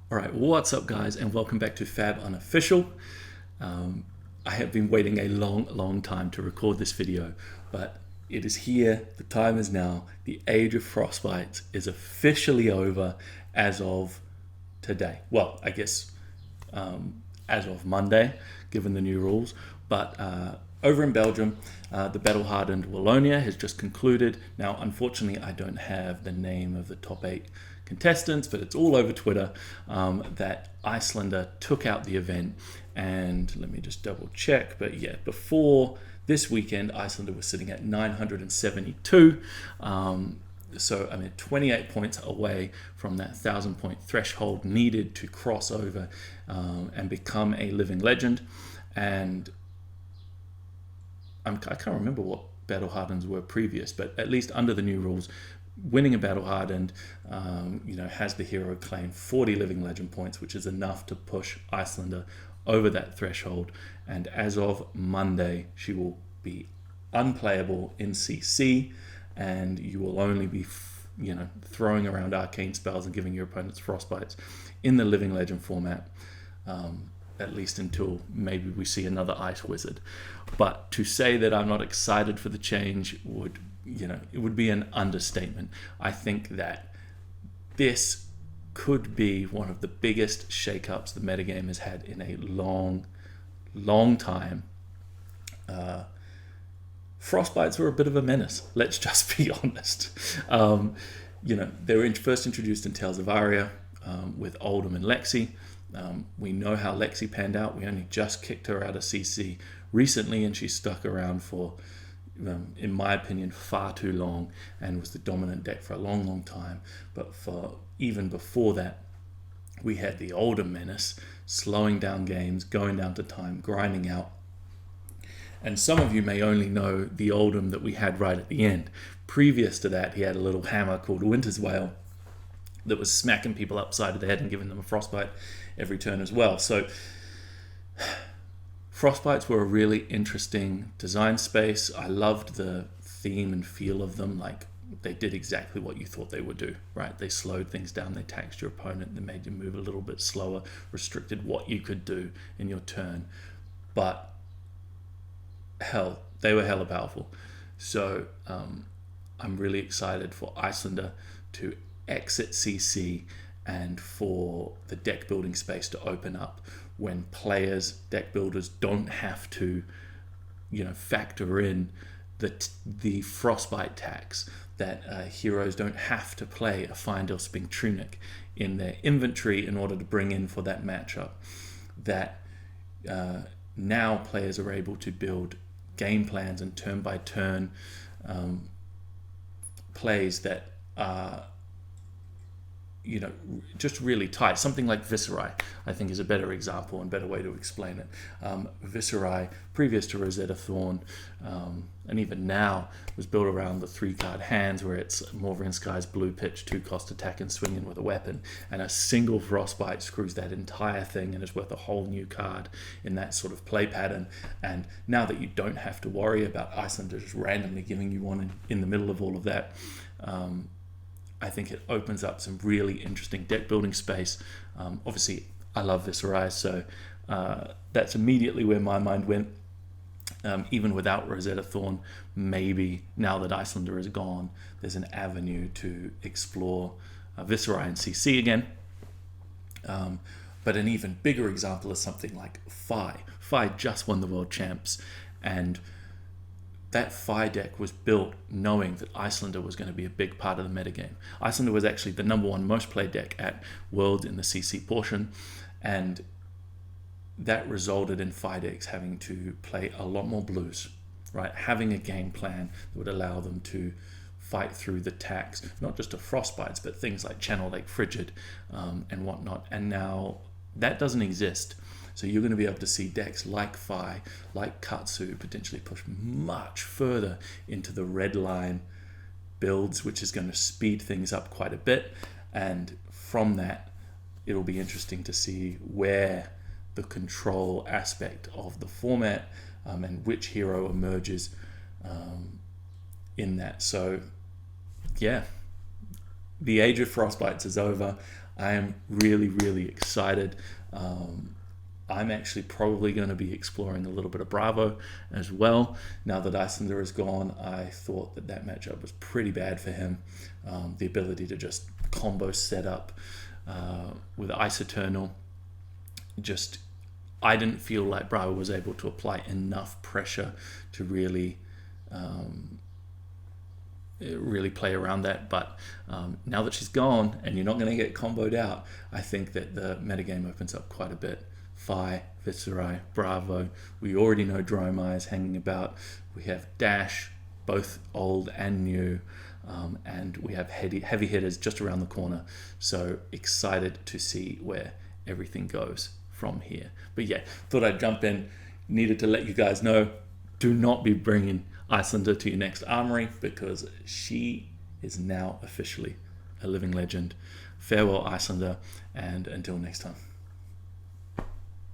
All right, what's up, guys, and welcome back to Fab Unofficial. I have been waiting a long time to record this video, but it is here. The time is now. The age of Frostbites is officially over as of today. Well, I guess as of Monday, given the new rules. But over in Belgium, the battle-hardened Wallonia has just concluded. Now, unfortunately, I don't have the name of the top 8 contestants, but it's all over Twitter that Iyslander took out the event. And let me just double check. But yeah, before this weekend, Iyslander was sitting at 972. So, 28 points away from that 1,000-point threshold needed to cross over and become a living legend. And I can't remember what battle hardens were previous, but at least under the new rules, winning a battle hardened, has the hero claim 40 living legend points, which is enough to push Iyslander over that threshold. And as of Monday, she will be unplayable in CC, and you will only be, throwing around arcane spells and giving your opponents frostbites in the living legend format. At least until maybe we see another Ice Wizard. But to say that I'm not excited for the change would, it would be an understatement. I think that this could be one of the biggest shakeups the metagame has had in a long time. Frostbites were a bit of a menace, let's just be honest. They were first introduced in Tales of Aria with Oldham and Lexi. We know how Lexi panned out. We only just kicked her out of CC recently, and she stuck around for, in my opinion, far too long and was the dominant deck for a long time. But for even before that, we had the older menace, slowing down games, going down to time, grinding out. And some of you may only know the Oldham that we had right at the end. Previous to that, he had a little hammer called Winter's Wail that was smacking people upside of the head and giving them a frostbite every turn as well. So frostbites were a really interesting design space. I loved the theme and feel of them. Like, they did exactly what you thought they would do, right? They slowed things down, they taxed your opponent, they made you move a little bit slower, restricted what you could do in your turn. But hell, they were hella powerful. So I'm really excited for Iyslander to exit CC and for the deck building space to open up when deck builders don't have to, factor in the frostbite tax, that heroes don't have to play a Fyendel Tunic in their inventory in order to bring in for that matchup. That now players are able to build game plans and turn by turn plays that are just really tight. Something like Viserai, I think, is a better example and better way to explain it. Viserai, previous to Rosetta Thorn, and even now, was built around the 3-card hands, where it's Morvrinskai's blue pitch, 2-cost attack and swing in with a weapon, and a single frostbite screws that entire thing and is worth a whole new card in that sort of play pattern. And now that you don't have to worry about Iyslander just randomly giving you one in the middle of all of that, I think it opens up some really interesting deck building space. Obviously, I love Viserai, so that's immediately where my mind went. Even without Rosetta Thorn, maybe now that Iyslander is gone, there's an avenue to explore Viserai and CC again. But an even bigger example is something like Phi. Phi just won the World Champs, and that Phi deck was built knowing that Iyslander was going to be a big part of the metagame. Iyslander was actually the number 1 most played deck at Worlds in the CC portion, and that resulted in Phi decks having to play a lot more blues, right? Having a game plan that would allow them to fight through the tax, not just of frostbites, but things like Channel Lake Frigid and whatnot. And now that doesn't exist. So you're going to be able to see decks like Phi, like Katsu, potentially push much further into the red line builds, which is going to speed things up quite a bit. And from that, it'll be interesting to see where the control aspect of the format and which hero emerges in that. So, yeah, the age of Frostbites is over. I am really, really excited. I'm actually probably going to be exploring a little bit of Bravo as well. Now that Iyslander is gone, I thought that matchup was pretty bad for him. The ability to just combo set up with Ice Eternal, I didn't feel like Bravo was able to apply enough pressure to really play around that. But now that she's gone and you're not going to get comboed out, I think that the metagame opens up quite a bit. Viserai, Bravo. We already know Dromai is hanging about. We have Dash, both old and new. And we have heavy hitters just around the corner. So excited to see where everything goes from here. But yeah, thought I'd jump in. Needed to let you guys know, do not be bringing Iyslander to your next armory, because she is now officially a living legend. Farewell, Iyslander, and until next time.